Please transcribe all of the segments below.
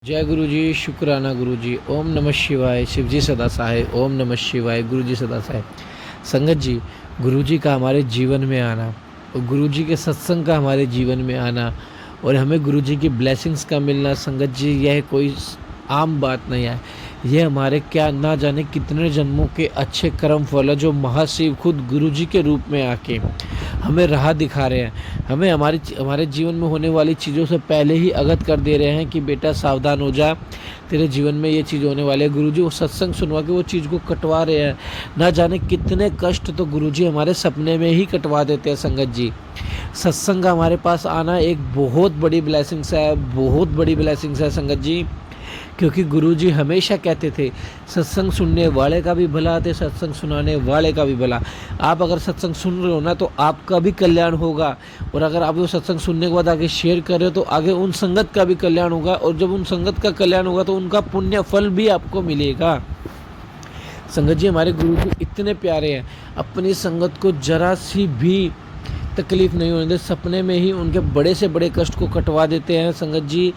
जय गुरु जी, शुक्राना गुरु जी। ओम नमः शिवाय, शिव जी सदा सहाय। ओम नमः शिवाय, गुरु जी सदा सहाय। संगत जी, गुरु जी का हमारे जीवन में आना और गुरु जी के सत्संग का हमारे जीवन में आना और हमें गुरु जी की ब्लेसिंग्स का मिलना, संगत जी यह कोई आम बात नहीं है। यह हमारे क्या ना जाने कितने जन्मों के अच्छे कर्म फल है, जो महाशिव खुद गुरु जी के रूप में आके हमें राह दिखा रहे हैं। हमें हमारे जीवन में होने वाली चीज़ों से पहले ही अवगत कर दे रहे हैं कि बेटा सावधान हो जा, तेरे जीवन में ये चीज़ होने वाली है। गुरुजी वो सत्संग सुनवा के वो चीज़ को कटवा रहे हैं। ना जाने कितने कष्ट तो गुरुजी हमारे सपने में ही कटवा देते हैं। संगत जी, सत्संग का हमारे पास आना एक बहुत बड़ी ब्लेसिंग्स है, बहुत बड़ी ब्लेसिंग्स है संगत जी। क्योंकि गुरुजी हमेशा कहते थे सत्संग सुनने वाले का भी भला थे, सत्संग सुनाने वाले का भी भला। आप अगर सत्संग सुन रहे हो ना, तो आपका भी कल्याण होगा, और अगर आप वो सत्संग सुनने के बाद आगे शेयर कर रहे हो तो आगे उन संगत का भी कल्याण होगा, और जब उन संगत का कल्याण होगा तो उनका पुण्य फल भी आपको मिलेगा। संगत जी, हमारे गुरु जी इतने प्यारे हैं, अपनी संगत को जरा सी भी तकलीफ नहीं होने देते, सपने में ही उनके बड़े से बड़े कष्ट को कटवा देते हैं संगत जी।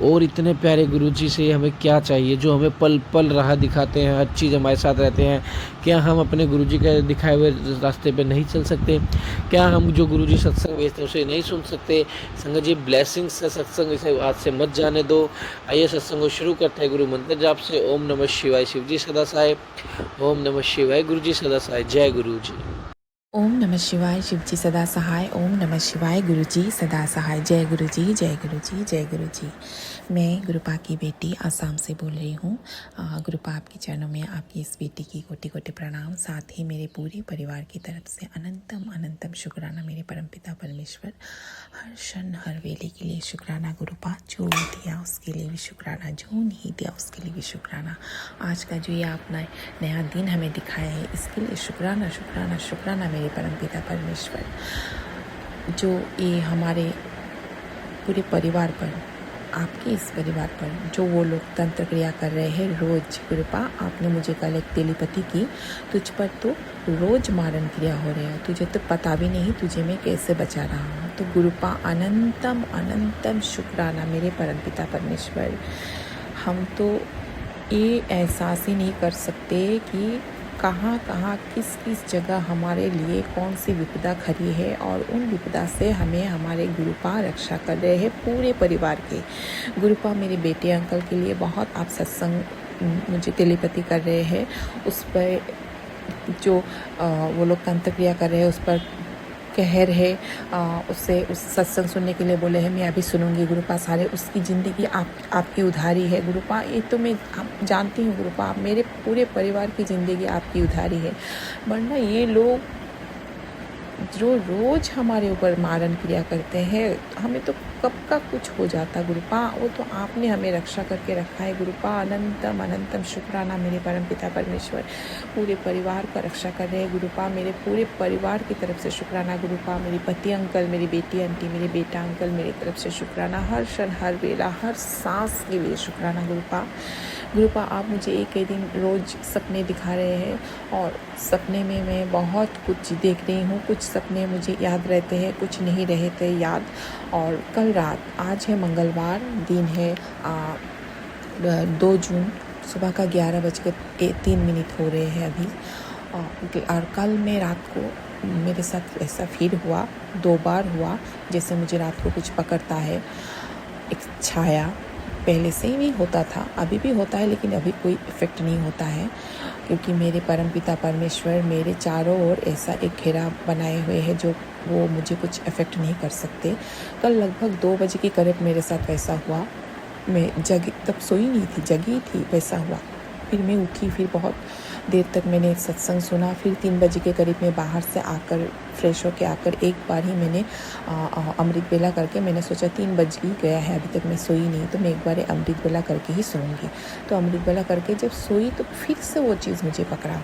और इतने प्यारे गुरु जी से हमें क्या चाहिए, जो हमें पल पल राह दिखाते हैं, हर चीज़ हमारे साथ रहते हैं। क्या हम अपने गुरु जी के दिखाए हुए रास्ते पे नहीं चल सकते? क्या हम जो गुरु जी सत्संग भेजते हैं उसे नहीं सुन सकते? संगत जी, ब्लेसिंग्स का सत्संग, इसे आज से मत जाने दो। आइए सत्संग को शुरू करते हैं गुरु मंत्र जाप से। ओम नमः शिवाय, शिव जी सदा सहाय। ओम नमः शिवाय, गुरु जी सदा सहाय। जय गुरु जी। ओम नमः शिवाय, शिव जी सदा सहाय। ओम नमः शिवाय, गुरु जी सदा सहाय। जय गुरु जी, जय गुरु जी, जय गुरु जी। मैं गुरुपा की बेटी आसाम से बोल रही हूँ। गुरुपा आपके चरणों में आपकी इस बेटी की कोटि कोटि प्रणाम, साथ ही मेरे पूरे परिवार की तरफ से अनंतम अनंतम शुक्राना मेरे परमपिता परमेश्वर। हर क्षण हर वेले के लिए शुक्राना गुरुपा, जो दिया उसके लिए भी शुक्राना, जो नहीं दिया उसके लिए भी शुक्राना। आज का जो ये आपने नया दिन हमें दिखाया है, इसके लिए शुक्राना शुक्राना शुक्राना मेरे परमपिता परमेश्वर। जो ये हमारे पूरे परिवार पर, आपके इस परिवार पर जो वो लोग तंत्र क्रिया कर रहे हैं रोज, गुरुपा आपने मुझे कल एक तेलीपति की, तुझ पर तो रोज मारण क्रिया हो रही है, तुझे तो पता भी नहीं तुझे मैं कैसे बचा रहा हूँ। तो गुरुपा अनंतम अनंतम शुक्राना मेरे परमपिता परमेश्वर। हम तो ये एहसास ही नहीं कर सकते कि कहाँ कहाँ किस किस जगह हमारे लिए कौन सी विपदा खड़ी है, और उन विपदा से हमें हमारे गुरुपा रक्षा कर रहे हैं पूरे परिवार के। गुरुपा मेरे बेटे अंकल के लिए बहुत आप सत्संग मुझे टेलीपैथी कर रहे हैं, उस पर जो वो लोग तंत्र क्रिया कर रहे हैं उस पर कहर है, उससे उस सत्संग सुनने के लिए बोले हैं। मैं अभी सुनूंगी गुरुपा, सारे उसकी ज़िंदगी आपकी उधारी है गुरुपा। ये तो मैं जानती हूँ गुरुपा, आप मेरे पूरे परिवार की ज़िंदगी आपकी उधारी है, वरना ये लोग जो रोज़ हमारे ऊपर मारण क्रिया करते हैं, हमें तो कब का कुछ हो जाता गुरुपा। वो तो आपने हमें रक्षा करके रखा है गुरुपा। अनंतम अनंतम शुक्राना मेरे परमपिता परमेश्वर। पूरे परिवार का रक्षा कर रहे हैं गुरुपा, मेरे पूरे परिवार की तरफ से शुक्राना गुरुपा। मेरे पति अंकल, मेरी बेटी आंटी, मेरे बेटा अंकल, मेरी तरफ से शुक्राना। हर क्षण हर वेला हर सांस के लिए शुक्राना गुरुपा। गुरुपा आप मुझे एक ही दिन रोज़ सपने दिखा रहे हैं, और सपने में मैं बहुत कुछ देख रही हूँ। कुछ सपने मुझे याद रहते हैं, कुछ नहीं रहते याद। और कल रात, आज है मंगलवार, दिन है 2 जून, सुबह का 11:03 हो रहे हैं अभी। और कल मैं रात को मेरे साथ ऐसा फील हुआ, 2 बार हुआ, जैसे मुझे रात को कुछ पकड़ता है। एक छाया पहले से ही नहीं होता था, अभी भी होता है, लेकिन अभी कोई इफ़ेक्ट नहीं होता है, क्योंकि मेरे परमपिता परमेश्वर मेरे चारों ओर ऐसा एक घेरा बनाए हुए है जो वो मुझे कुछ इफ़ेक्ट नहीं कर सकते। कल लगभग 2 बजे के करीब मेरे साथ वैसा हुआ। मैं जगी, तब सोई नहीं थी, जगी थी, वैसा हुआ। फिर मैं उठी, फिर बहुत देर तक मैंने सत्संग सुना। फिर 3 बजे के करीब मैं बाहर से आकर फ्रेश होकर आकर एक बार ही मैंने अमृत बेला करके, मैंने सोचा 3 बज ही गया है, अभी तक मैं सोई नहीं, तो मैं एक बार अमृत बेला करके ही सोऊंगी। तो अमृत बेला करके जब सोई तो फिर से वो चीज़ मुझे पकड़ा।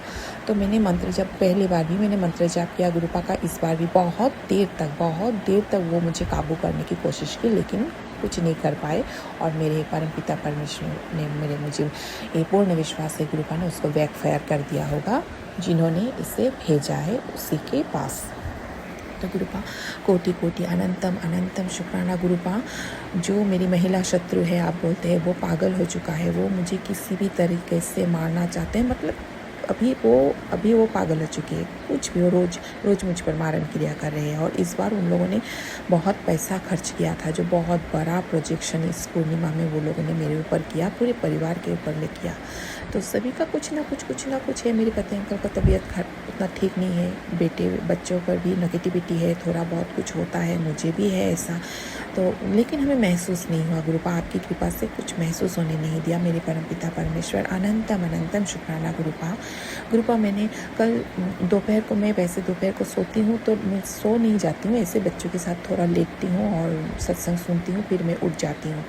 तो मैंने मंत्र जप, पहली बार भी मैंने मंत्र जाप किया गुरुपा का, इस बार भी बहुत देर तक वो मुझे काबू करने की कोशिश की, लेकिन कुछ नहीं कर पाए। और मेरे परमपिता परमेश्वर ने मुझे ये पूर्ण विश्वास है गुरुपा ने उसको बैकफायर कर दिया होगा, जिन्होंने इसे भेजा है उसी के पास। तो गुरुपा कोटि कोटि अनंतम अनंतम शुक्राना गुरुपा। जो मेरी महिला शत्रु है आप बोलते हैं, वो पागल हो चुका है, वो मुझे किसी भी तरीके से मारना चाहते हैं, मतलब अभी वो पागल हो चुकी है, कुछ भी वो रोज़ मुझ पर मारन क्रिया कर रहे हैं। और इस बार उन लोगों ने बहुत पैसा खर्च किया था, जो बहुत बड़ा प्रोजेक्शन इस पूर्णिमा में वो लोगों ने मेरे ऊपर किया, पूरे परिवार के ऊपर ले किया। तो सभी का कुछ ना कुछ है। मेरे पति अंकल का तबीयत उतना ठीक नहीं है, बेटे बच्चों पर भी नेगेटिविटी है, थोड़ा बहुत कुछ होता है, मुझे भी है ऐसा। तो लेकिन हमें महसूस नहीं हुआ गुरुपा, आपकी कृपा से कुछ महसूस होने नहीं दिया मेरे परमपिता परमेश्वर। अनंतम अनंतम शुक्राना गुरुपा। मैंने कल दोपहर को, मैं वैसे दोपहर को सोती हूँ तो मैं सो नहीं जाती हूँ, ऐसे बच्चों के साथ थोड़ा लेटती हूँ और सत्संग सुनती हूँ, फिर मैं उठ जाती हूँ।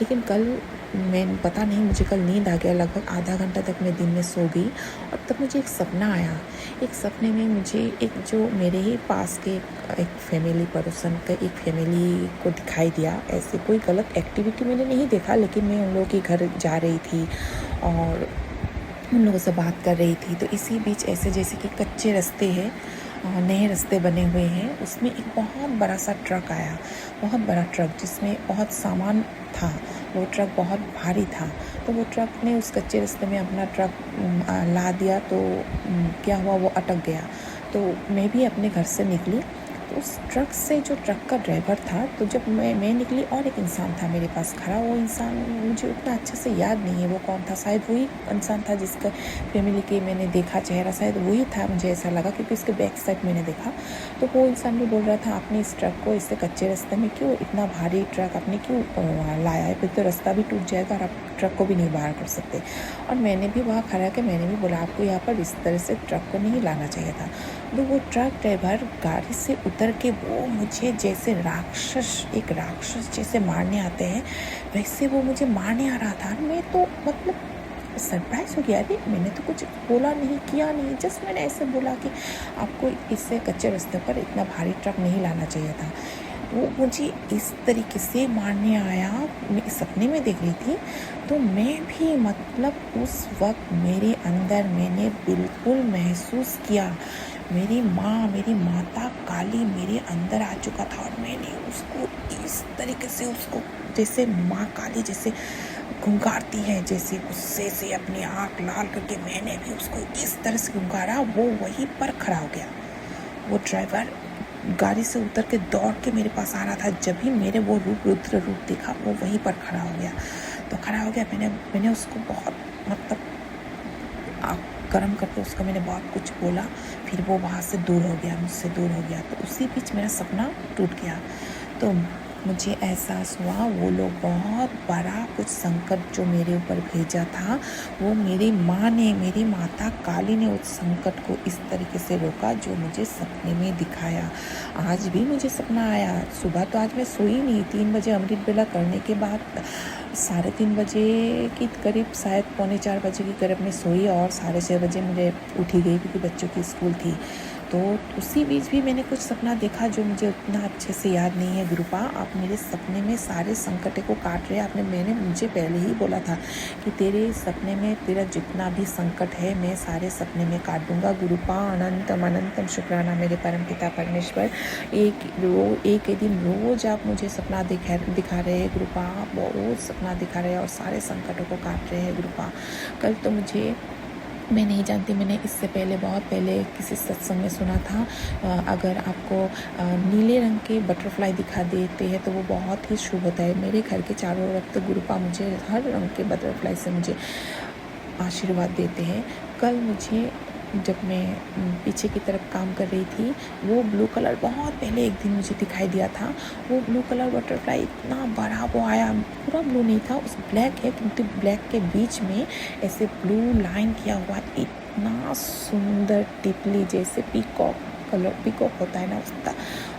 लेकिन कल मैं पता नहीं, मुझे कल नींद आ गया, लगभग आधा घंटा तक मैं दिन में सो गई। और तब मुझे एक सपना आया। एक सपने में मुझे एक जो मेरे ही पास के एक फैमिली पर्सन का एक फैमिली को दिखाई दिया। ऐसे कोई गलत एक्टिविटी मैंने नहीं देखा, लेकिन मैं उन लोगों के घर जा रही थी और उन लोगों से बात कर रही थी। तो इसी बीच ऐसे जैसे कि कच्चे रास्ते हैं, नए रास्ते बने हुए हैं, उसमें एक बहुत बड़ा सा ट्रक आया, बहुत बड़ा ट्रक जिसमें बहुत सामान था। वो ट्रक बहुत भारी था। तो वो ट्रक ने उस कच्चे रास्ते में अपना ट्रक ला दिया। तो क्या हुआ, वो अटक गया। तो मैं भी अपने घर से निकली, तो उस ट्रक से जो ट्रक का ड्राइवर था, तो जब मैं निकली और एक इंसान था मेरे पास खड़ा। वो इंसान मुझे उतना अच्छे से याद नहीं है वो कौन था, शायद वही इंसान था जिसका फैमिली के मैंने देखा चेहरा, शायद वही था, मुझे ऐसा लगा क्योंकि उसके बैक साइड मैंने देखा। तो वो इंसान भी बोल रहा था, आपने इस ट्रक को इससे कच्चे रास्ते में क्यों, इतना भारी ट्रक आपने क्यों लाया है, फिर तो रास्ता भी टूट जाएगा और आप ट्रक को भी नहीं बाहर कर सकते। और मैंने भी वहाँ खड़ा के मैंने भी बोला, आपको यहाँ पर इस तरह से ट्रक को नहीं लाना चाहिए था। तो वो ट्रक ड्राइवर गाड़ी से उतर के वो मुझे जैसे एक राक्षस जैसे मारने आते हैं, वैसे वो मुझे मारने आ रहा था। मैं तो मतलब सरप्राइज हो गया। अरे मैंने तो कुछ बोला नहीं, किया नहीं, जस्ट मैंने ऐसे बोला कि आपको इससे कच्चे रास्ते पर इतना भारी ट्रक नहीं लाना चाहिए था। वो मुझे इस तरीके से मारने आया, मैं सपने में देख रही थी। तो मैं भी मतलब उस वक्त मेरे अंदर मैंने बिल्कुल महसूस किया, मेरी माँ, मेरी माता काली मेरे अंदर आ चुका था। और मैंने उसको इस तरीके से, उसको जैसे माँ काली जैसे घुंघारती है, जैसे गुस्से से अपनी आँख लाल करके, मैंने भी उसको इस तरह से घुंघारा। वो वहीं पर खड़ा हो गया। वो ड्राइवर गाड़ी से उतर के दौड़ के मेरे पास आ रहा था। जब भी मेरे वो रुद्र रूप दिखा, वो वहीं पर खड़ा हो गया। तो खड़ा हो गया, मैंने उसको बहुत मतलब गर्म करके उसको मैंने बहुत कुछ बोला। फिर वो वहाँ से दूर हो गया, मुझसे दूर हो गया। तो उसी बीच मेरा सपना टूट गया। तो मुझे एहसास हुआ वो लोग बहुत बड़ा कुछ संकट जो मेरे ऊपर भेजा था, वो मेरी माँ ने, मेरी माता काली ने उस संकट को इस तरीके से रोका जो मुझे सपने में दिखाया। आज भी मुझे सपना आया। सुबह तो आज मैं सोई नहीं, 3 बजे अमृत बेला करने के बाद 3:30 बजे की करीब, शायद 3:45 बजे की करीब मैं सोई और 6:30 बजे मुझे उठी गई क्योंकि बच्चों की स्कूल थी। तो उसी बीच भी मैंने कुछ सपना देखा जो मुझे उतना अच्छे से याद नहीं है। गुरुपा, आप मेरे सपने में सारे संकट को काट रहे हैं। मैंने मुझे पहले ही बोला था कि तेरे सपने में तेरा जितना भी संकट है मैं सारे सपने में काट दूंगा। गुरुपा, अनंतम अनंतम शुक्राना मेरे परमपिता परमेश्वर। एक दिन रोज आप मुझे सपना दिखा रहे हैं गुरुपा, बहुत सपना दिखा रहे हैं और सारे संकटों को काट रहे हैं गुरुपा। कल तो मैं नहीं जानती, मैंने इससे पहले बहुत पहले किसी सत्संग में सुना था, अगर आपको नीले रंग के बटरफ्लाई दिखा देते हैं तो वो बहुत ही शुभ होता है। मेरे घर के चारों वक्त गुरुपा मुझे हर रंग के बटरफ्लाई से मुझे आशीर्वाद देते हैं। कल मुझे, जब मैं पीछे की तरफ काम कर रही थी, वो ब्लू कलर बहुत पहले एक दिन मुझे दिखाई दिया था। वो ब्लू कलर बटरफ्लाई इतना बड़ा वो आया, पूरा ब्लू नहीं था, उस ब्लैक है क्योंकि ब्लैक के बीच में ऐसे ब्लू लाइन किया हुआ, इतना सुंदर टिपली जैसे पीकॉक होता है ना,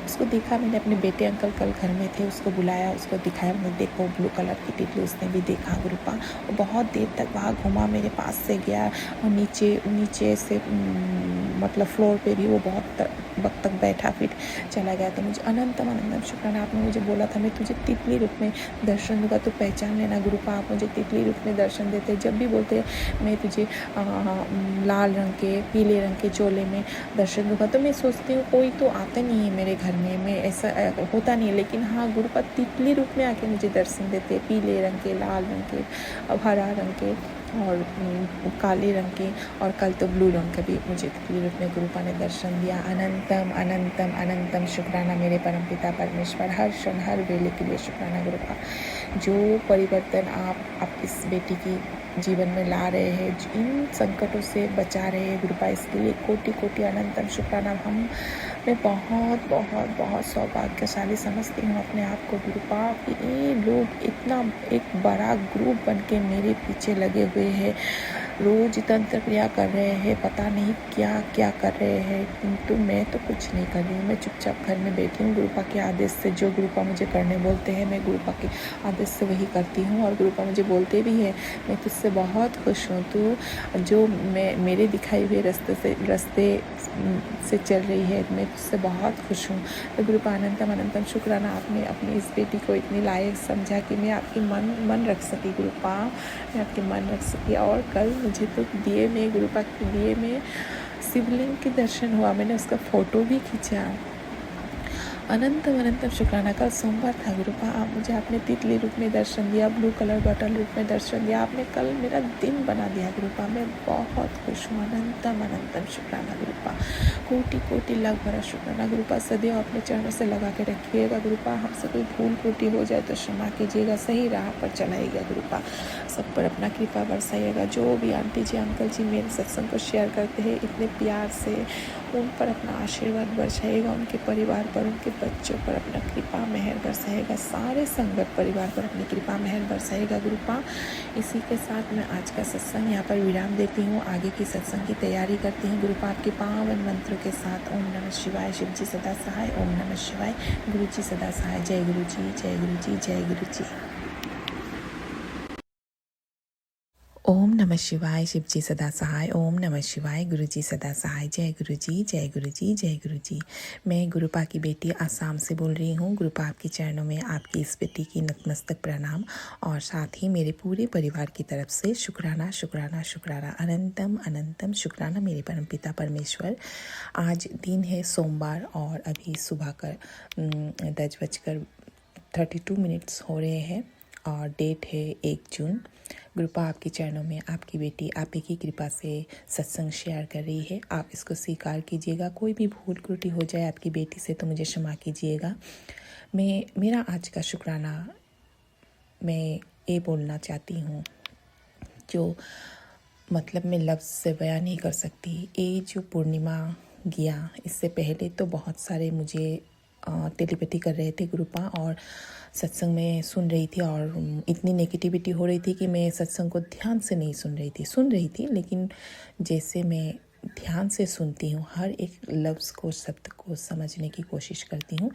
उसको देखा मैंने। अपने बेटे अंकल कल घर में थे, उसको बुलाया, उसको दिखाया, मैंने देखो ब्लू कलर की टिटली, उसने भी देखा गुरुपा। वो बहुत देर तक वहाँ घूमा, मेरे पास से गया और नीचे से मतलब फ्लोर पे भी वो बहुत वक्त तक बैठा, फिर चला गया। तो मुझे अनंतम अनंतम शुक्राना। आपने मुझे बोला था मैं तुझे तितली रूप में दर्शन दूंगा, तो पहचान लेना गुरुपा, आप मुझे तितली रूप में दर्शन देते हैं। जब भी बोलते हैं मैं तुझे लाल रंग के, पीले रंग के चोले में दर्शन दूंगा, तो मैं सोचती हूँ कोई तो आता नहीं है मेरे घर में, मैं ऐसा होता नहीं है। लेकिन हाँ, गुरुपा तितली रूप में आके मुझे दर्शन देते, पीले रंग के, लाल रंग के, हरा रंग के और काले रंग के, और कल तो ब्लू रंग का भी मुझे तितली रूप में गुरुपा ने दर्शन दिया। अनंतम अनंतम अनंतम शुक्राना मेरे परमपिता परमेश्वर, हर क्षण हर वेले के लिए शुक्राना गुरुपा। जो परिवर्तन आप इस बेटी की जीवन में ला रहे हैं, इन संकटों से बचा रहे हैं गुरुपा, इसके लिए कोटि कोटि अनंतम शुक्राना। मैं बहुत बहुत बहुत सौभाग्यशाली समझती हूँ अपने आप को गुरुपा, कि ये लोग इतना एक बड़ा ग्रुप बन के मेरे पीछे लगे हुए हैं, रोज तंत्र क्रिया कर रहे हैं, पता नहीं क्या क्या कर रहे हैं, किंतु मैं तो कुछ नहीं कर रही हूँ। मैं चुपचाप घर में बैठी हूँ। गुरुपा के आदेश से जो गुरुपा मुझे करने बोलते हैं, मैं गुरुपा के आदेश से वही करती हूँ। और गुरुपा मुझे बोलते भी है मैं तुझसे बहुत खुश हूँ, तू जो मेरे दिखाई हुए रास्ते से चल रही है, मैं तुझसे बहुत खुश हूँ। तो गुरुपा अनंतम अनंतम शुक्राना, आपने अपनी इस बेटी को इतनी लायक समझा कि मैं आपकी मन रख सकी गुरुपा, मैं आपके मन रख सकी। और कल मुझे तो दिए में, गुरुपा के दिए में शिवलिंग के दर्शन हुआ, मैंने उसका फ़ोटो भी खींचा। अनंतम अनंतम शुक्राना। कल सोमवार था गुरुपा, आप मुझे आपने तितली रूप में दर्शन दिया, ब्लू कलर बटन रूप में दर्शन दिया, आपने कल मेरा दिन बना दिया गुरुपा, मैं बहुत खुश हूँ। अनंतम अनंतम शुक्राना गुरुपा, कोटि कोटि लाख भरा शुक्राना गुरुपा। सदैव अपने चरणों से लगा के रखिएगा गुरुपा, हमसे कोई भूल त्रुटि हो जाए तो क्षमा कीजिएगा, सही राह पर चलाइएगा गुरुपा, सब पर अपना कृपा बरसाइएगा। जो भी आंटी जी अंकल जी मेरे सत्संग को शेयर करते हैं इतने प्यार से, उन पर अपना आशीर्वाद बरसाइएगा, उनके परिवार पर, उनके बच्चों पर अपना कृपा मेहर बरसाइएगा, सारे संगत परिवार पर अपनी कृपा मेहर बरसाइएगा गुरुपा। इसी के साथ मैं आज का सत्संग यहाँ पर विराम देती हूँ, आगे की सत्संग की तैयारी करती हूँ गुरुपा आपके पावन मंत्रों के साथ। ओम नमः शिवाय, शिव जी सदा सहाय। ओम नमः शिवाय, गुरु जी सदा सहाय। जय गुरु जी, जय गुरु जी, जय गुरु जी। ओम नमः शिवाय, शिव जी सदा सहाय। ओम नमः शिवाय, गुरु जी सदा सहाय। जय गुरु जी, जय गुरु जी, जय गुरु जी। मैं गुरुपा की बेटी आसाम से बोल रही हूँ। गुरुपा आपके चरणों में आपकी इस बेटी की नतमस्तक प्रणाम, और साथ ही मेरे पूरे परिवार की तरफ से शुक्राना शुक्राना शुक्राना, अनंतम अनंतम शुक्राना मेरे परमपिता परमेश्वर। आज दिन है सोमवार, और अभी सुबह का 10:32 हो रहे हैं, और डेट है 1 जून। गुरुपा आपके चरणों में आपकी बेटी आप ही की कृपा से सत्संग शेयर कर रही है, आप इसको स्वीकार कीजिएगा। कोई भी भूल त्रुटि हो जाए आपकी बेटी से तो मुझे क्षमा कीजिएगा। मेरा आज का शुक्राना मैं ये बोलना चाहती हूँ, जो मतलब मैं लफ्ज़ से बयान नहीं कर सकती। ये जो पूर्णिमा गया, इससे पहले तो बहुत सारे मुझे टेलीपैथी कर रहे थे गुरुपा, और सत्संग में सुन रही थी, और इतनी नेगेटिविटी हो रही थी कि मैं सत्संग को ध्यान से नहीं सुन रही थी, लेकिन जैसे मैं ध्यान से सुनती हूँ, हर एक लफ्ज़ को, शब्द को समझने की कोशिश करती हूँ।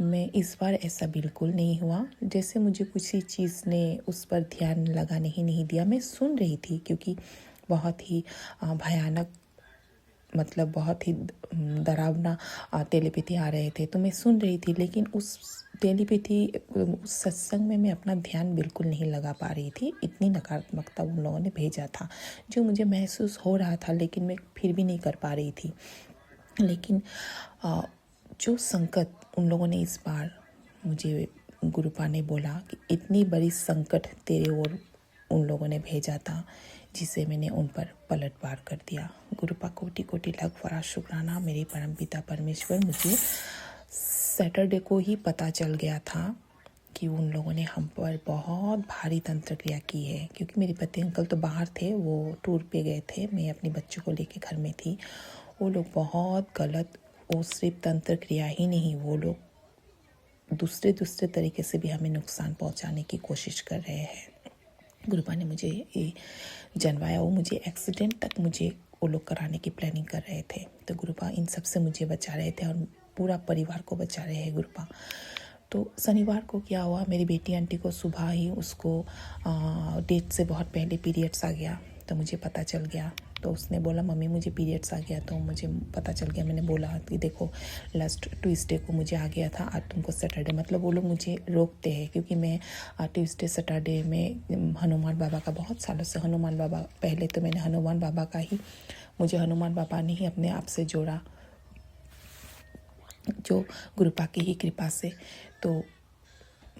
मैं इस बार ऐसा बिल्कुल नहीं हुआ, जैसे मुझे किसी चीज़ ने उस पर ध्यान लगाने ही नहीं दिया। मैं सुन रही थी, क्योंकि बहुत ही भयानक, मतलब बहुत ही डरावना टेलीपैथी आ रहे थे, तो मैं सुन रही थी, लेकिन उस टेलीपैथी, उस सत्संग में मैं अपना ध्यान बिल्कुल नहीं लगा पा रही थी। इतनी नकारात्मकता उन लोगों ने भेजा था, जो मुझे महसूस हो रहा था, लेकिन मैं फिर भी नहीं कर पा रही थी। लेकिन जो संकट उन लोगों ने इस बार, मुझे गुरुपा ने बोला कि इतनी बड़ी संकट तेरे ओर उन लोगों ने भेजा था, जिसे मैंने उन पर पलटवार कर दिया। गुरुपा कोटि कोटि लाख बड़ा शुक्राना मेरे परमपिता परमेश्वर। मुझे सैटरडे को ही पता चल गया था कि उन लोगों ने हम पर बहुत भारी तंत्र क्रिया की है, क्योंकि मेरे पति अंकल तो बाहर थे, वो टूर पे गए थे, मैं अपने बच्चों को लेके घर में थी। वो लोग बहुत गलत, वो सिर्फ तंत्र क्रिया ही नहीं, वो लोग दूसरे तरीके से भी हमें नुकसान पहुंचाने की कोशिश कर रहे हैं। गुरुपा ने मुझे ये जनवाया, वो मुझे एक्सीडेंट तक मुझे वो लोग कराने की प्लानिंग कर रहे थे। तो गुरुपा इन सब से मुझे बचा रहे थे, और पूरा परिवार को बचा रहे हैं गुरुपा। तो शनिवार को क्या हुआ, मेरी बेटी आंटी को सुबह ही उसको डेट से बहुत पहले पीरियड्स आ गया। तो मुझे पता चल गया। तो उसने बोला मम्मी मुझे पीरियड्स आ गया, तो मुझे पता चल गया। मैंने बोला कि देखो लास्ट ट्यूसडे को मुझे आ गया था, आज तुमको सैटरडे, मतलब वो लोग मुझे रोकते हैं क्योंकि मैं ट्यूसडे सैटरडे में हनुमान बाबा का बहुत सालों से, हनुमान बाबा पहले तो मैंने हनुमान बाबा का ही, मुझे हनुमान बाबा ने ही अपने आप से जोड़ा, जो गुरुपा की ही कृपा से। तो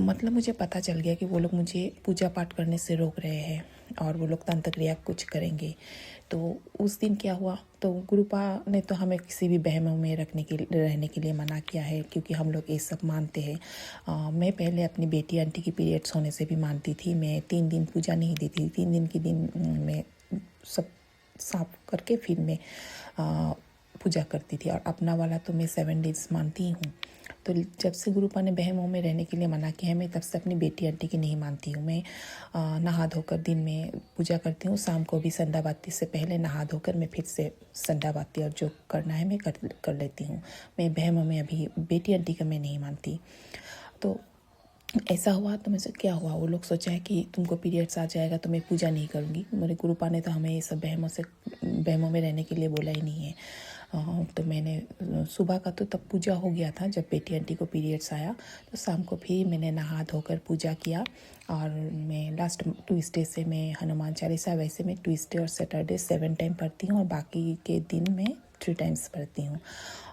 मतलब मुझे पता चल गया कि वो लोग मुझे पूजा पाठ करने से रोक रहे हैं और वो लोग तंत्र क्रिया कुछ करेंगे। तो उस दिन क्या हुआ, तो गुरुपा ने तो हमें किसी भी बहम में रहने के लिए मना किया है क्योंकि हम लोग ये सब मानते हैं। मैं पहले अपनी बेटी आंटी की पीरियड्स होने से भी मानती थी। मैं 3 दिन पूजा नहीं दी थी, 3 दिन के दिन मैं सब साफ करके फिर मैं पूजा करती थी, और अपना वाला तो मैं 7 डेज मानती हूँ। तो जब से गुरुपा ने बहमों में रहने के लिए मना किया है, मैं तब से अपनी बेटी आंटी की नहीं मानती हूँ। मैं नहा धोकर दिन में पूजा करती हूँ, शाम को भी संध्या बाती से पहले नहा धोकर मैं फिर से संध्या बाती और जो करना है मैं कर लेती हूँ। मैं बहमों में अभी बेटी आंटी का मैं नहीं मानती। तो ऐसा हुआ तो मुझे क्या हुआ, वो लोग सोचा है कि तुमको पीरियड्स आ जाएगा तो मैं पूजा नहीं करूँगी। मेरे गुरुपा ने तो हमें ये सब बहमों में रहने के लिए बोला ही नहीं है। तो मैंने सुबह का तो तब पूजा हो गया था जब बेटी आंटी को पीरियड्स आया, तो शाम को फिर मैंने नहा धोकर पूजा किया। और मैं लास्ट ट्यूसडे से मैं हनुमान चालीसा, वैसे मैं ट्यूसडे और सैटरडे 7 टाइम पढ़ती हूँ और बाकी के दिन मैं 3 टाइम्स पढ़ती हूँ।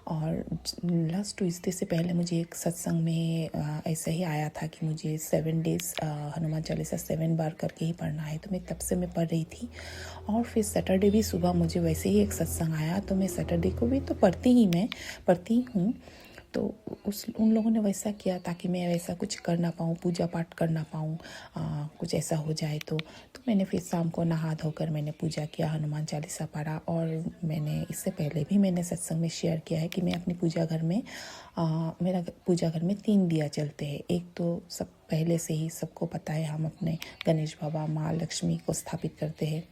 और लास्ट ट्यूसडे से पहले मुझे एक सत्संग में ऐसा ही आया था कि मुझे 7 डेज हनुमान चालीसा 7 बार करके ही पढ़ना है, तो मैं तब से मैं पढ़ रही थी। और फिर सैटरडे भी सुबह मुझे वैसे ही एक सत्संग आया, तो मैं सैटरडे को भी तो पढ़ती हूँ। तो उन लोगों ने वैसा किया ताकि मैं वैसा कुछ कर ना पाऊँ, पूजा पाठ कर ना पाऊँ, कुछ ऐसा हो जाए तो मैंने फिर शाम को नहा धोकर मैंने पूजा किया, हनुमान चालीसा पढ़ा। और मैंने इससे पहले भी मैंने सत्संग में शेयर किया है कि मैं अपनी पूजा घर में मेरा पूजा घर में 3 दिया चलते हैं। एक तो सब पहले से ही सबको पता है, हम अपने गणेश बाबा माँ लक्ष्मी को स्थापित करते हैं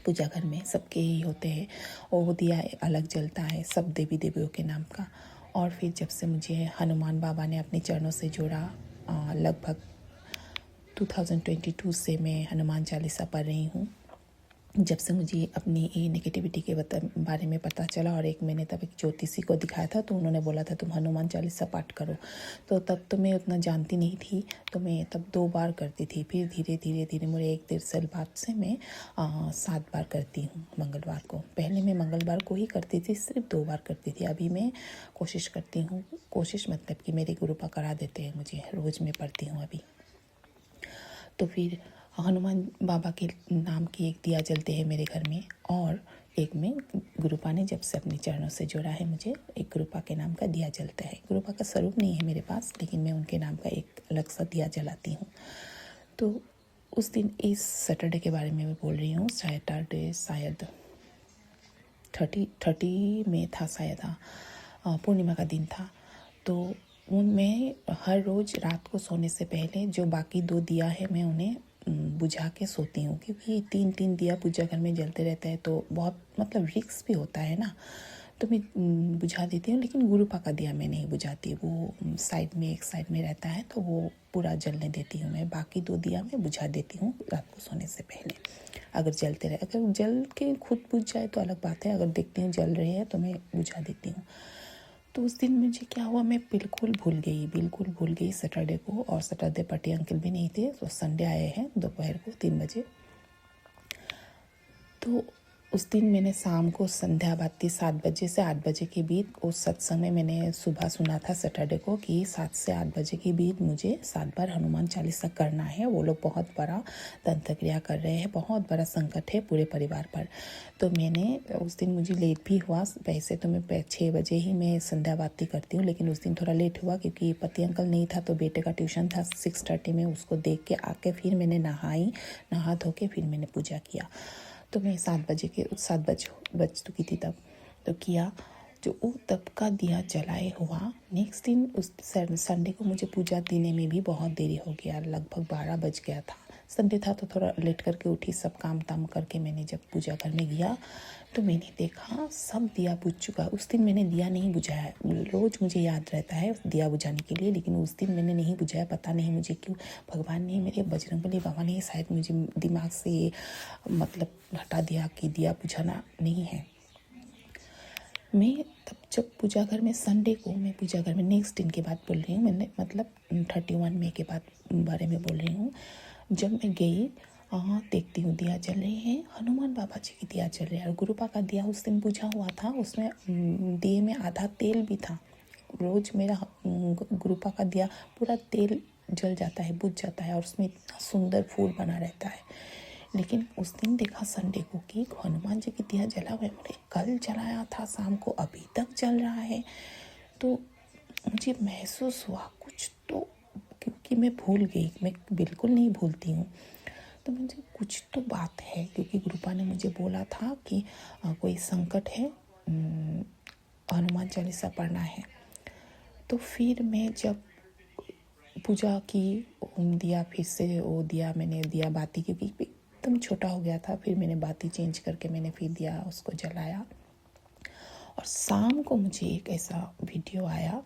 पूजा घर में, सबके ही होते हैं, और वो दिया अलग जलता है सब देवी देवियों के नाम का। और फिर जब से मुझे हनुमान बाबा ने अपने चरणों से जोड़ा, लगभग 2022 से मैं हनुमान चालीसा पढ़ रही हूँ। जब से मुझे अपनी ये नेगेटिविटी के बारे में पता चला, और एक मैंने तब एक ज्योतिषी को दिखाया था, तो उन्होंने बोला था तुम हनुमान चालीसा पाठ करो। तो तब तो मैं उतना जानती नहीं थी, तो मैं तब 2 बार करती थी। फिर धीरे धीरे मेरे 1-1.5 साल बाद से मैं 7 बार करती हूँ मंगलवार को। पहले मैं मंगलवार को ही करती थी, सिर्फ 2 बार करती थी। अभी मैं कोशिश करती हूँ, कोशिश मतलब कि मेरे गुरुपा करा देते हैं मुझे, रोज़ मैं पढ़ती हूँ अभी। तो फिर हनुमान बाबा के नाम की एक दिया जलते हैं मेरे घर में, और एक में गुरुपा ने जब से अपने चरणों से जोड़ा है मुझे, एक गुरुपा के नाम का दिया जलता है। गुरुपा का स्वरूप नहीं है मेरे पास, लेकिन मैं उनके नाम का एक अलग सा दिया जलाती हूँ। तो उस दिन इस सैटरडे के बारे में मैं बोल रही हूँ, सैटरडे शायद 30 में था, शायद पूर्णिमा का दिन था। तो मैं हर रोज़ रात को सोने से पहले जो बाकी 2 दिया है मैं उन्हें बुझा के सोती हूँ, क्योंकि 3 दिया पूजा घर में जलते रहता है तो बहुत मतलब रिस्क भी होता है ना, तो मैं बुझा देती हूँ। लेकिन गुरुपा का दिया मैं नहीं बुझाती, वो एक साइड में रहता है, तो वो पूरा जलने देती हूँ मैं। बाकी 2 दिया मैं बुझा देती हूँ रात को सोने से पहले। अगर जलते रहे, अगर जल के खुद बुझ जाए तो अलग बात है, अगर देखती हूँ जल रहे हैं तो मैं बुझा देती हूँ। तो उस दिन मुझे क्या हुआ, मैं बिल्कुल भूल गई सैटरडे को, और सैटरडे पटी अंकल भी नहीं थे, तो संडे आए हैं दोपहर को 3 बजे। तो उस दिन मैंने शाम को संध्या बाती 7 बजे से 8 बजे के बीच, उस सत्संग में मैंने सुबह सुना था सैटरडे को कि 7 से 8 बजे के बीच मुझे 7 बार हनुमान चालीसा करना है। वो लोग बहुत बड़ा तंत्र क्रिया कर रहे हैं, बहुत बड़ा संकट है पूरे परिवार पर। तो मैंने उस दिन, मुझे लेट भी हुआ, वैसे तो मैं 6 बजे ही मैं संध्या बाती करती हूँ, लेकिन उस दिन थोड़ा लेट हुआ क्योंकि पति अंकल नहीं था, तो बेटे का ट्यूशन था 6:30 में, उसको देख के आके फिर मैंने नहा धो के फिर मैंने पूजा किया। तो मैं 7 बज चुकी थी तब, तो किया जो वो तब का दिया जलाए हुआ। नेक्स्ट दिन उस संडे को मुझे पूजा देने में भी बहुत देरी हो गया, लगभग 12 बज गया था संडे था तो थोड़ा लेट करके उठी, सब काम ताम करके मैंने जब पूजा घर में गया तो मैंने देखा सब दिया बुझ चुका। उस दिन मैंने दिया नहीं बुझाया, रोज़ मुझे याद रहता है दिया बुझाने के लिए, लेकिन उस दिन मैंने नहीं बुझाया। पता नहीं मुझे क्यों, भगवान ने, मेरे बजरंगबली बाबा ने शायद मुझे दिमाग से ये मतलब हटा दिया कि दिया बुझाना नहीं है। मैं तब जब पूजा घर में संडे को, मैं पूजा घर में नेक्स्ट दिन की बात बोल रही हूँ, मैंने मतलब 31 मई के बारे में बोल रही हूँ। जब मैं गई देखती हूँ दिया जल रहे हैं, हनुमान बाबा जी की दिया जल रहे हैं और गुरुपा का दिया उस दिन बुझा हुआ था। उसमें दिए में आधा तेल भी था। रोज़ मेरा गुरुपा का दिया पूरा तेल जल जाता है, बुझ जाता है और उसमें इतना सुंदर फूल बना रहता है। लेकिन उस दिन देखा संडे को कि हनुमान जी की दिया जला हुआ है। मैंने कल जलाया था शाम को, अभी तक जल रहा है। तो मुझे महसूस हुआ कुछ तो, क्योंकि मैं भूल गई, मैं बिल्कुल नहीं भूलती हूँ, तो मुझे कुछ तो बात है, क्योंकि गुरुपा ने मुझे बोला था कि कोई संकट है, हनुमान चालीसा पढ़ना है। तो फिर मैं जब पूजा की, दिया फिर से वो दिया मैंने दिया बाती, क्योंकि एकदम छोटा हो गया था, फिर मैंने बाती चेंज करके मैंने फिर दिया उसको जलाया। और शाम को मुझे एक ऐसा वीडियो आया,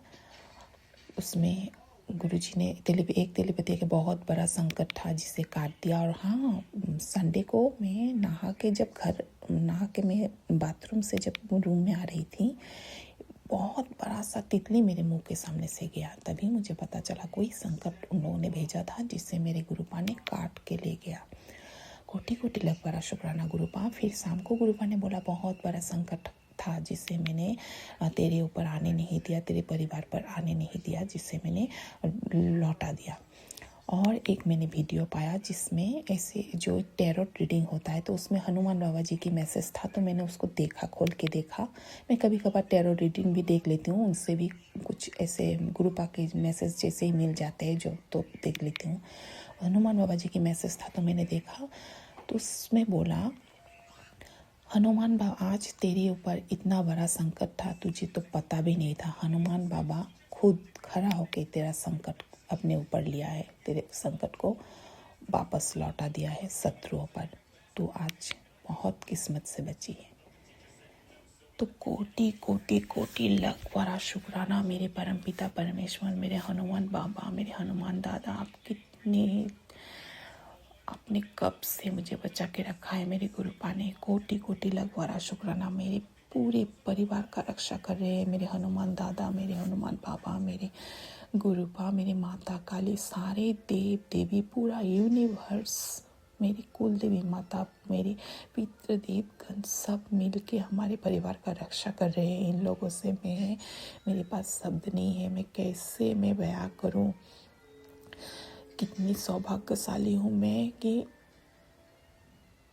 उसमें गुरुजी ने एक तेलीपति के बहुत बड़ा संकट था जिसे काट दिया। और हाँ, संडे को मैं नहा के मैं बाथरूम से जब रूम में आ रही थी, बहुत बड़ा सा तितली मेरे मुंह के सामने से गया। तभी मुझे पता चला कोई संकट उन लोगों ने भेजा था जिससे मेरे गुरुपा ने काट के ले गया। कोटि कोटि लाख बड़ा शुक्राना गुरुपा। फिर शाम को गुरुपा ने बोला बहुत बड़ा संकट था जिससे मैंने तेरे ऊपर आने नहीं दिया, तेरे परिवार पर आने नहीं दिया, जिससे मैंने लौटा दिया। और एक मैंने वीडियो पाया जिसमें ऐसे जो टैरोट रीडिंग होता है, तो उसमें हनुमान बाबा जी की मैसेज था, तो मैंने उसको देखा, खोल के देखा। मैं कभी कभार टैरोट रीडिंग भी देख लेती हूँ, उनसे भी कुछ ऐसे गुरुपा के मैसेज जैसे ही मिल जाते हैं जो, तो देख लेती हूँ। हनुमान बाबा जी की मैसेज था, तो मैंने देखा, तो उसमें बोला हनुमान बाबा आज तेरे ऊपर इतना बड़ा संकट था, तुझे तो पता भी नहीं था। हनुमान बाबा खुद खड़ा होके तेरा संकट अपने ऊपर लिया है, तेरे संकट को वापस लौटा दिया है शत्रुओं पर। तू आज बहुत किस्मत से बची है। तो कोटि कोटि कोटि लाख बड़ा शुक्राना मेरे परमपिता परमेश्वर, मेरे हनुमान बाबा, मेरे हनुमान दादा, आप कितने, आपने कब से मुझे बचा के रखा है मेरे गुरुपा ने। कोटि कोटि लाख बड़ा शुक्राना, मेरे पूरे परिवार का रक्षा कर रहे हैं मेरे हनुमान दादा, मेरे हनुमान बाबा, मेरे गुरुपा, मेरे माता काली, सारे देव देवी, पूरा यूनिवर्स, मेरी कुल देवी माता, मेरे पितृ देवगण सब मिल के हमारे परिवार का रक्षा कर रहे हैं। इन लोगों से मेरे पास शब्द नहीं है, मैं कैसे मैं बयां करूं कितनी सौभाग्यशाली हूँ मैं कि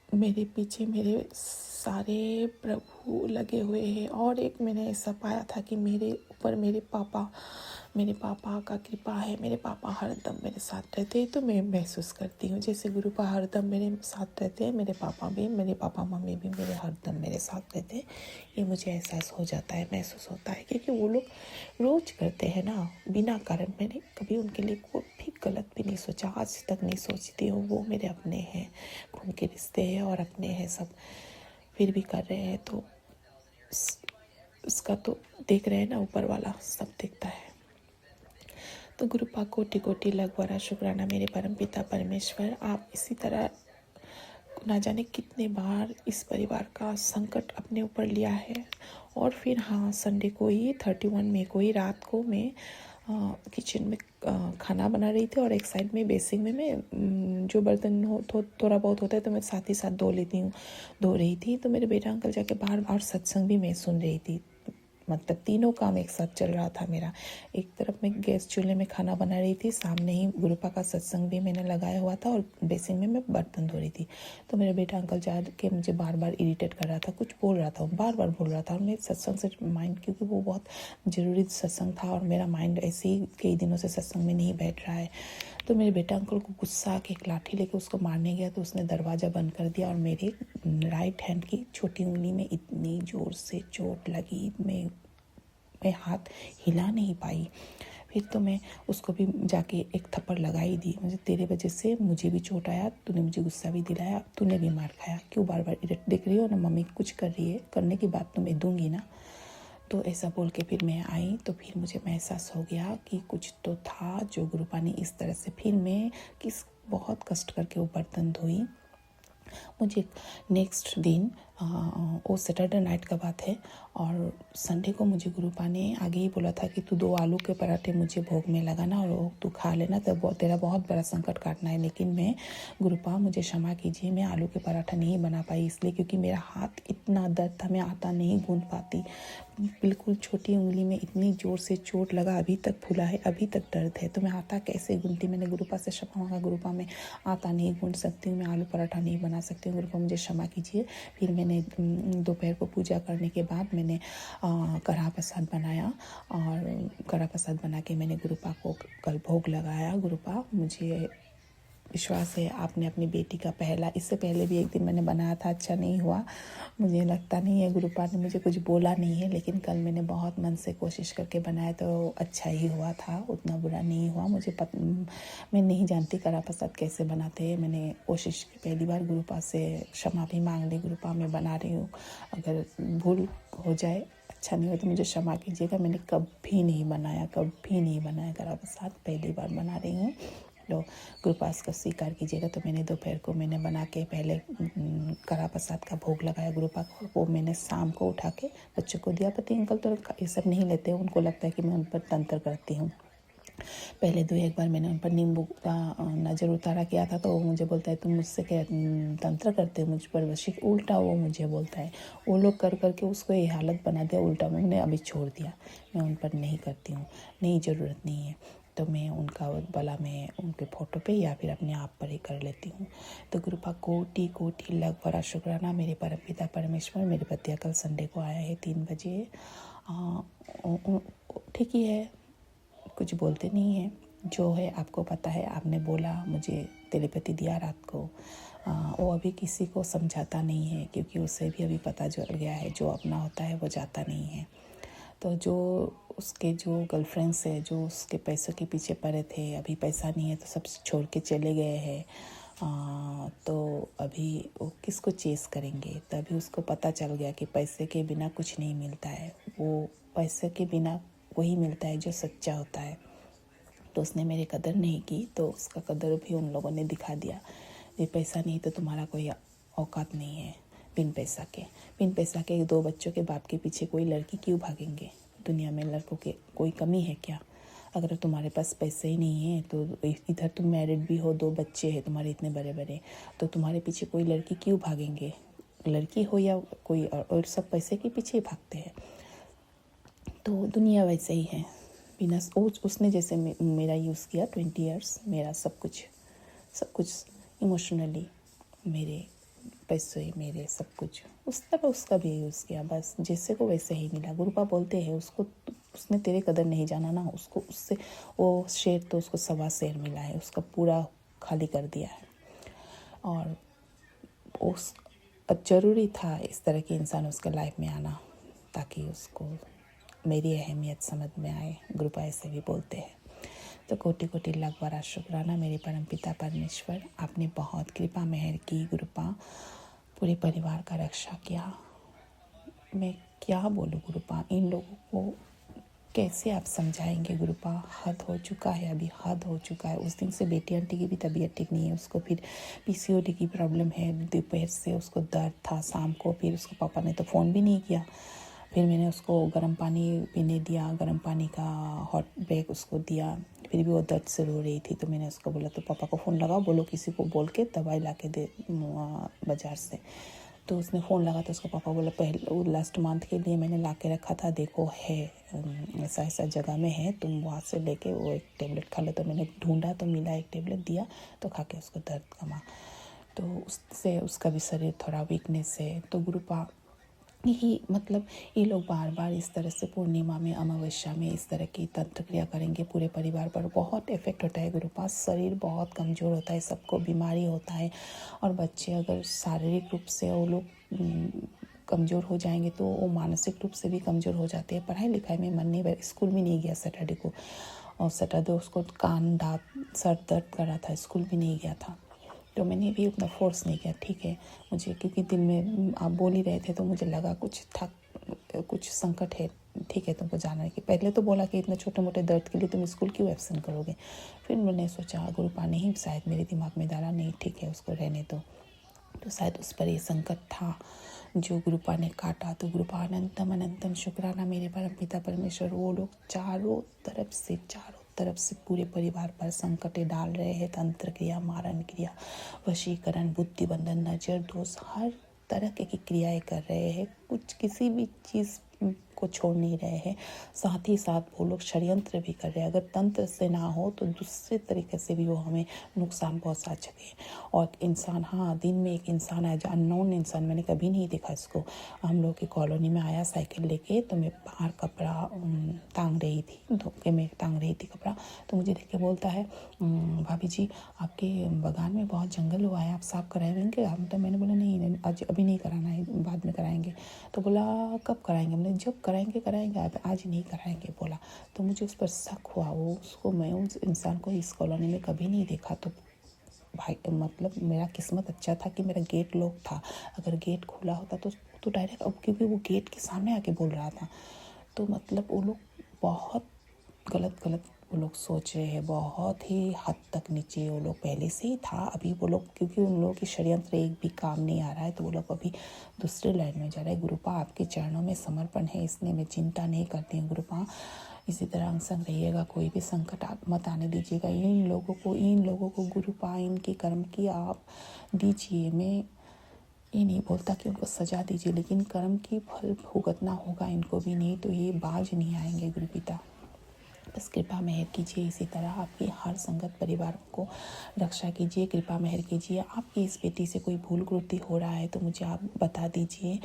मेरे पीछे मेरे सारे प्रभु लगे हुए हैं। और एक मैंने ऐसा पाया था कि मेरे ऊपर मेरे पापा का कृपा है। मेरे पापा हरदम मेरे साथ रहते हैं, तो मैं महसूस करती हूँ जैसे गुरुपा हरदम मेरे साथ रहते हैं, मेरे पापा मम्मी भी मेरे हरदम मेरे साथ रहते हैं। ये मुझे एहसास हो जाता है, महसूस होता है, क्योंकि वो लोग रोज करते हैं ना, बिना कारण। मैंने कभी उनके लिए कोई भी गलत भी नहीं सोचा, आज तक नहीं सोचती हूँ। वो मेरे अपने हैं, खून के रिश्ते हैं और अपने हैं सब, फिर भी कर रहे हैं, तो उसका तो देख रहे हैं ना, ऊपर वाला सब देखता है। तो गुरुपा कोटि कोटि लाख बड़ा शुक्राना मेरे परमपिता परमेश्वर। आप इसी तरह ना जाने कितने बार इस परिवार का संकट अपने ऊपर लिया है। और फिर हाँ, संडे को ही 31 मई को ही रात को मैं किचन में खाना बना रही थी और एक साइड में बेसिन में मैं जो बर्तन थोड़ा बहुत होता है तो मैं साथ ही साथ धो रही थी। तो मेरे बेटा अंकल जाके बाहर और सत्संग भी मैं सुन रही थी, मतलब तीनों काम एक साथ चल रहा था मेरा। एक तरफ मैं गैस चूल्हे में खाना बना रही थी, सामने ही गुरुपा का सत्संग भी मैंने लगाया हुआ था और बेसिन में मैं बर्तन धो रही थी। तो मेरा बेटा अंकल जा के मुझे बार बार इरिटेट कर रहा था, कुछ बोल रहा था, बार बार बोल रहा था। और मेरे सत्संग से माइंड, क्योंकि वो बहुत ज़रूरी सत्संग था और मेरा माइंड ऐसे ही कई दिनों से सत्संग में नहीं बैठ रहा है। तो मेरे बेटा अंकल को गुस्सा आके एक लाठी लेके उसको मारने गया, तो उसने दरवाज़ा बंद कर दिया और मेरे राइट हैंड की छोटी उंगली में इतनी ज़ोर से चोट लगी, मैं हाथ हिला नहीं पाई। फिर तो मैं उसको भी जाके एक थप्पड़ लगा ही दी। मुझे तेरे वजह से मुझे भी चोट आया, तूने मुझे गुस्सा भी दिलाया, तूने भी मार खाया, क्यों बार बार देख रही हो ना, मम्मी कुछ कर रही है, करने की बात तो मैं दूंगी ना। तो ऐसा बोल के फिर मैं आई। तो फिर मुझे महसूस हो गया कि कुछ तो था जो गुरुपा ने इस तरह से, फिर मैं बहुत कष्ट करके वो बर्तन धोई। मुझे नेक्स्ट दिन वो सैटरडे नाइट का बात है, और संडे को मुझे गुरुपा ने आगे ही बोला था कि तू 2 आलू के पराठे मुझे भोग में लगाना और वो तू खा लेना, तो तेरा बहुत बड़ा संकट काटना है। लेकिन मैं, गुरुपा मुझे क्षमा कीजिए, मैं आलू के पराठा नहीं बना पाई, इसलिए क्योंकि मेरा हाथ इतना दर्द था, मैं आटा नहीं गूंद पाती। बिल्कुल छोटी उंगली में इतनी ज़ोर से चोट लगा, अभी तक फूला है, अभी तक दर्द है, तो मैं आटा कैसे गूंदती। मैंने गुरुपा से क्षमा मांगा, गुरुपा मैं आटा नहीं गूंद सकती हूँ, मैं आलू पराठा नहीं बना सकती हूँ, गुरुपा मुझे क्षमा कीजिए। फिर मैंने दोपहर को पूजा करने के बाद मैंने कढ़ा प्रसाद बनाया, और कढ़ा प्रसाद बना के मैंने गुरुपा को कल भोग लगाया। गुरुपा, मुझे विश्वास है आपने अपनी बेटी का पहला, इससे पहले भी एक दिन मैंने बनाया था, अच्छा नहीं हुआ, मुझे लगता नहीं है गुरुपा ने मुझे कुछ बोला नहीं है, लेकिन कल मैंने बहुत मन से कोशिश करके बनाया तो अच्छा ही हुआ था, उतना बुरा नहीं हुआ। मैं नहीं जानती कढ़ा प्रसाद कैसे बनाते हैं, मैंने कोशिश की पहली बार। गुरुपा से क्षमा भी मांग ली, गुरुपा मैं बना रही हूँ, अगर भूल हो जाए, अच्छा नहीं हो तो मुझे क्षमा कीजिएगा। मैंने कभी नहीं बनाया कढ़ा प्रसाद, पहली बार बना रही हूँ, तो गुरुपा इसका स्वीकार कीजिएगा। तो मैंने दोपहर को मैंने बना के पहले कढ़ा प्रसाद का भोग लगाया गुरुपा को, वो मैंने शाम को उठा के बच्चों को दिया। पति अंकल तो ये सब नहीं लेते, उनको लगता है कि मैं उन पर तंत्र करती हूँ। पहले एक बार मैंने उन पर नींबू का नज़र उतारा किया था, तो वो मुझे बोलता है तुम मुझसे क्या तंत्र करते हो, मुझ पर वशीक, उल्टा वो मुझे बोलता है। वो लोग कर करके उसको ये हालत बना दिया, उल्टा मैंने अभी छोड़ दिया, मैं उन पर नहीं करती हूँ, नहीं, ज़रूरत नहीं है। तो मैं उनका भला मैं उनके फ़ोटो पे या फिर अपने आप पर ही कर लेती हूँ। तो गुरुपा कोटि कोटि लाख बड़ा शुक्राना मेरे परमपिता परमेश्वर। मेरे पति कल संडे को आया है 3 बजे, ठीक ही है, कुछ बोलते नहीं है, जो है आपको पता है, आपने बोला मुझे टेलीपैथी दिया रात को, वो अभी किसी को समझाता नहीं है, क्योंकि उसे भी अभी पता चल गया है जो अपना होता है वो जाता नहीं है। तो जो उसके जो गर्लफ्रेंड्स है, जो उसके पैसों के पीछे पड़े थे, अभी पैसा नहीं है तो सब छोड़ के चले गए हैं, तो अभी वो किसको चेस करेंगे। तभी उसको पता चल गया कि पैसे के बिना कुछ नहीं मिलता है, वो पैसे के बिना वही मिलता है जो सच्चा होता है। तो उसने मेरी कदर नहीं की, तो उसका कदर भी उन लोगों ने दिखा दिया। ये पैसा नहीं तो तुम्हारा कोई औकात नहीं है। बिन पैसा के 2 बच्चों के बाप के पीछे कोई लड़की क्यों भागेंगे। दुनिया में लड़कों के कोई कमी है क्या? अगर तुम्हारे पास पैसे ही नहीं है तो इधर तुम मैरिड भी हो, 2 बच्चे हैं तुम्हारे इतने बड़े बड़े, तो तुम्हारे पीछे कोई लड़की क्यों भागेंगे। लड़की हो या कोई और सब पैसे के पीछे ही भागते हैं। तो दुनिया वैसे ही है, बिना उसने जैसे मेरा यूज़ किया 20 ईयर्स, मेरा सब कुछ इमोशनली, मेरे पैसे, मेरे सब कुछ उस तरह उसका भी यूज़ किया, बस जैसे को वैसे ही मिला। गुरुपा बोलते हैं उसने तेरे कदर नहीं जाना ना, उसको उससे वो शेर तो उसको 1.25 शेर मिला है, उसका पूरा खाली कर दिया है। और उस ज़रूरी था इस तरह के इंसान उसके लाइफ में आना, ताकि उसको मेरी अहमियत समझ में आए। गुरुपा ऐसे भी बोलते हैं। तो कोटि कोटि लाख बड़ा शुक्राना मेरे परमपिता परमेश्वर, आपने बहुत कृपा मेहर की गुरुपा, पूरे परिवार का रक्षा किया। मैं क्या बोलूँ गुरुपा, इन लोगों को कैसे आप समझाएंगे गुरुपा। हद हो चुका है, अभी हद हो चुका है। उस दिन से बेटी आंटी की भी तबीयत ठीक नहीं है, उसको फिर पीसीओडी की प्रॉब्लम है, दोपहर से उसको दर्द था, शाम को फिर उसको पापा ने तो फ़ोन भी नहीं किया। फिर मैंने उसको गर्म पानी पीने दिया, गर्म पानी का हॉट बैग उसको दिया, फिर भी वो दर्द से रो रही थी। तो मैंने उसको बोला तो पापा को फ़ोन लगाओ, बोलो किसी को बोल के दवाई ला के दे बाज़ार से। तो उसने फ़ोन लगा तो उसका पापा बोला पहले लास्ट मंथ के लिए मैंने ला के रखा था, देखो है ऐसा ऐसा जगह में है, तुम वहाँ से लेके वो एक टेबलेट खा लो। तो मैंने ढूंढा तो मिला, एक टेबलेट दिया तो खा के उसको दर्द कमा। तो उससे उसका भी शरीर थोड़ा वीकनेस है। तो गुरुपा यही मतलब ये लोग बार बार इस तरह से पूर्णिमा में, अमावस्या में इस तरह की तंत्र क्रिया करेंगे, पूरे परिवार पर बहुत इफेक्ट होता है गुरुपा। शरीर बहुत कमज़ोर होता है, सबको बीमारी होता है। और बच्चे अगर शारीरिक रूप से वो लोग कमज़ोर हो जाएंगे तो वो मानसिक रूप से भी कमज़ोर हो जाते हैं। पढ़ाई लिखाई में मन नहीं, स्कूल भी नहीं गया सैटरडे को, और सैटरडे उसको कान दाँत सर दर्द कर रहा था, स्कूल भी नहीं गया था। तो मैंने भी उतना फोर्स नहीं किया, ठीक है मुझे, क्योंकि दिल में आप बोल ही रहे थे तो मुझे लगा कुछ था, कुछ संकट है, ठीक है तुमको जाना है। कि पहले तो बोला कि इतने छोटे मोटे दर्द के लिए तुम स्कूल क्यों एब्सेंट करोगे। फिर मैंने सोचा गुरुपा नहीं, शायद मेरे दिमाग में डाला नहीं, ठीक है उसको रहने दो। तो शायद उस पर ये संकट था जो गुरुपा ने काटा। तो गुरुपा अनंतम अनंतम शुक्राना मेरे परम पिता परमेश्वर, वो लोग चारों तरफ से पूरे परिवार पर संकटें डाल रहे हैं। तंत्र क्रिया, मारण क्रिया, वशीकरण, बुद्धि बंधन, नजर दोष, हर तरह की क्रियाएं कर रहे हैं। कुछ किसी भी चीज़ को छोड़ नहीं रहे हैं। साथ ही साथ वो लोग षड्यंत्र भी कर रहे हैं। अगर तंत्र से ना हो तो दूसरे तरीके से भी वो हमें नुकसान पहुंचा सके। और इंसान, हाँ दिन में एक इंसान आया जो अननोन इंसान, मैंने कभी नहीं देखा इसको, हम लोग की कॉलोनी में आया साइकिल लेके। तो मैं बाहर कपड़ा टांग रही थी, धोखे में टांग रही थी कपड़ा। तो मुझे देख के बोलता है भाभी जी आपके बगान में बहुत जंगल हुआ है, आप साफ कराएंगे। तो मैंने बोला नहीं आज अभी नहीं कराना है, बाद में कराएंगे। तो बोला कब कराएंगे, मैंने जब कराएंगे आज नहीं कराएंगे बोला। तो मुझे उस पर शक हुआ, वो उसको, मैं उस इंसान को इस कॉलोनी में कभी नहीं देखा। तो भाई मतलब मेरा किस्मत अच्छा था कि मेरा गेट लॉक था, अगर गेट खुला होता तो डायरेक्ट, अब क्योंकि वो गेट के सामने आके बोल रहा था। तो मतलब वो लोग बहुत गलत वो लोग सोच रहे हैं, बहुत ही हद तक नीचे वो लोग पहले से ही था। अभी वो लोग, क्योंकि उन लोगों की षड्यंत्र एक भी काम नहीं आ रहा है, तो वो लोग अभी दूसरे लाइन में जा रहे हैं। गुरुपा आपके चरणों में समर्पण है, इसलिए मैं चिंता नहीं करती हूँ। गुरुपा इसी तरह अंग संग रहिएगा, कोई भी संकट आप मत आने दीजिएगा। इन लोगों को गुरुपा इनकी कर्म की आप दीजिए। मैं ये नहीं बोलता कि उनको सजा दीजिए, लेकिन कर्म की फल भुगतना होगा इनको भी, नहीं तो ये बाज नहीं आएंगे गुरुपिता। बस कृपा मेहर कीजिए, इसी तरह आपकी हर संगत परिवार को रक्षा कीजिए, कृपा मेहर कीजिए। आपकी इस बेटी से कोई भूल त्रुटि हो रहा है तो मुझे आप बता दीजिए,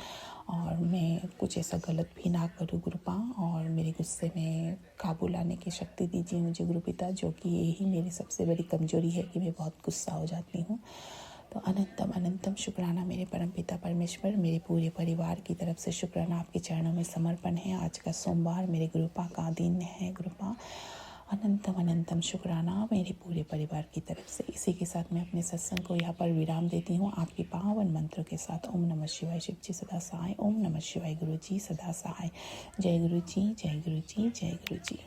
और मैं कुछ ऐसा गलत भी ना करूँ गुरुपा। और मेरे गुस्से में काबू लाने की शक्ति दीजिए मुझे गुरुपिता, जो कि यही मेरी सबसे बड़ी कमजोरी है कि मैं बहुत गुस्सा हो जाती हूँ। तो अनंतम अनंतम शुक्राना मेरे परमपिता परमेश्वर, मेरे पूरे परिवार की तरफ से शुक्राना आपके चरणों में समर्पण है। आज का सोमवार मेरे गुरुपा का दिन है गुरुपा, अनंतम अनंतम शुक्राना मेरे पूरे परिवार की तरफ से। इसी के साथ मैं अपने सत्संग को यहाँ पर विराम देती हूँ आपके पावन मंत्रों के साथ। ओम नमः शिवाय, शिव जी सदा सहाय। ओम नमः शिवाय, गुरु जी सदा सहाय। जय गुरु जी, जय गुरु जी, जय गुरु जी।